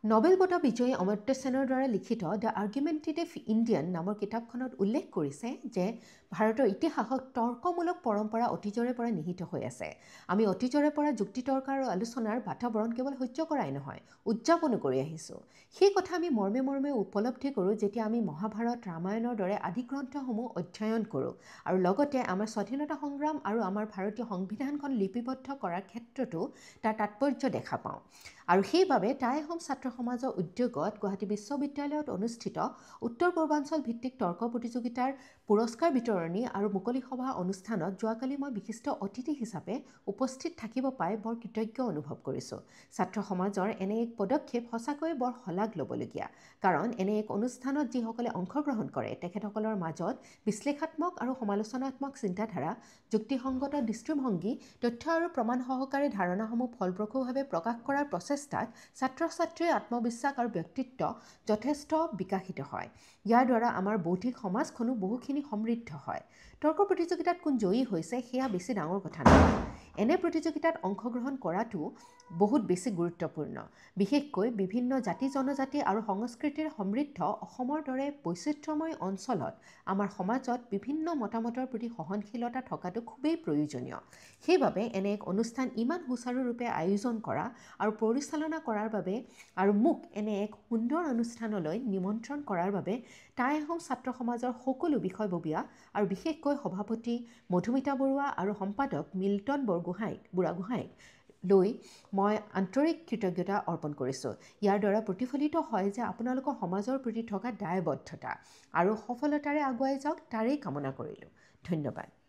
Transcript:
Novel বঁটা বিজয়ী অমৰ্ত্য সেনৰ দ্বাৰা লিখিত দ্য আৰ্গুমেণ্টেটিভ ইণ্ডিয়ান নামৰ কিতাপখনত উল্লেখ কৰিছে যে ভাৰতৰ ইতিহাসত তৰ্কমূলক পৰম্পৰা অতীজৰে পৰা নিহিত হৈ আছে। আমি অতীজৰে পৰা যুক্তিতৰ্ক আৰু আলোচনাৰ বাতাবৰণ কেৱল সহ্য কৰাই নহয়, উদযাপনো কৰি আহিছোঁ। সেই কথা আমি মৰ্মে মৰ্মে উপলব্ধি কৰোঁ যেতিয়া আমি মহাভাৰত, ৰামায়ণৰ দৰে আদি গ্ৰন্থসমূহ অধ্যয়ন কৰোঁ আৰু লগতে আমাৰ স্বাধীনতা সংগ্ৰাম আৰু আমাৰ ভাৰতীয় সংবিধানখন লিপিবদ্ধ কৰাৰ ক্ষেত্ৰতো তাৰ তাৎপৰ্য দেখা পাওঁ। আৰু সেইবাবে টাই আহোম ছাত্ৰ সমাজৰ উদ্যোগত গুৱাহাটী বিশ্ববিদ্যালয়ত অনুষ্ঠিত উত্তৰ পূৰ্বাঞ্চল ভিত্তিক তৰ্ক প্ৰতিযোগিতাৰ পুৰস্কাৰ বিতৰণী আৰু মুকলি সভা অনুষ্ঠানত যোৱাকালি মই বিশিষ্ট অতিথি হিচাপে উপস্থিত থাকিব পাই বৰ কৃতজ্ঞ অনুভৱ কৰিছোঁ। ছাত্ৰ সমাজৰ এনে এক পদক্ষেপ সঁচাকৈয়ে বৰ শলাগ ল'বলগীয়া, কাৰণ এনে এক অনুষ্ঠানত যিসকলে অংশগ্ৰহণ কৰে তেখেতসকলৰ মাজত বিশ্লেষাত্মক আৰু সমালোচনাত্মক চিন্তাধাৰা, যুক্তিসংগত দৃষ্টিভংগী, তথ্য আৰু প্ৰমাণ সহকাৰে ধাৰণাসমূহ ফলপ্ৰসূভাৱে প্ৰকাশ কৰাৰ প্ৰচেষ্টাত ছাত্ৰ-ছাত্ৰীৰ আত্মবিশ্বাস আৰু ব্যক্তিত্ব যথেষ্ট বিকাশিত হয়। ইয়াৰ দ্বাৰা আমাৰ বৌদ্ধিক সমাজখনো বহুখিনি সমৃদ্ধ হয়। তৰ্ক প্ৰতিযোগিতাত কোন জয়ী হৈছে সেয়া বেছি ডাঙৰ কথা নহয়। এনে প্ৰতিযোগিতাত অংশগ্ৰহণ কৰাটো বহুত বেছি গুৰুত্বপূৰ্ণ। বিশেষকৈ বিভিন্ন জাতি জনজাতি আৰু সংস্কৃতিৰ সমৃদ্ধ অসমৰ দৰে বৈচিত্ৰ্যময় অঞ্চলত আমাৰ সমাজত বিভিন্ন মতামতৰ প্ৰতি সহনশীলতা থকাটো খুবেই প্ৰয়োজনীয়। সেইবাবে এনে এক অনুষ্ঠান ইমান সুচাৰুৰূপে আয়োজন কৰা আৰু পৰিচালনা কৰাৰ বাবে আৰু মোক এনে এক সুন্দৰ অনুষ্ঠানলৈ নিমন্ত্ৰণ কৰাৰ বাবে টাই আহোম ছাত্ৰ সমাজৰ সকলো বিষয়ববীয়া আৰু বিশেষকৈ সভাপতি মধুমিতা বৰুৱা আৰু সম্পাদক মিল্টন বুঢ়াগোহাঁইক লৈ মই আন্তৰিক কৃতজ্ঞতা অৰ্পণ কৰিছোঁ। ইয়াৰ দ্বাৰা প্ৰতিফলিত হয় যে আপোনালোকৰ সমাজৰ প্ৰতি থকা দায়বদ্ধতা আৰু সফলতাৰে আগুৱাই যাওক তাৰেই কামনা কৰিলোঁ। ধন্যবাদ।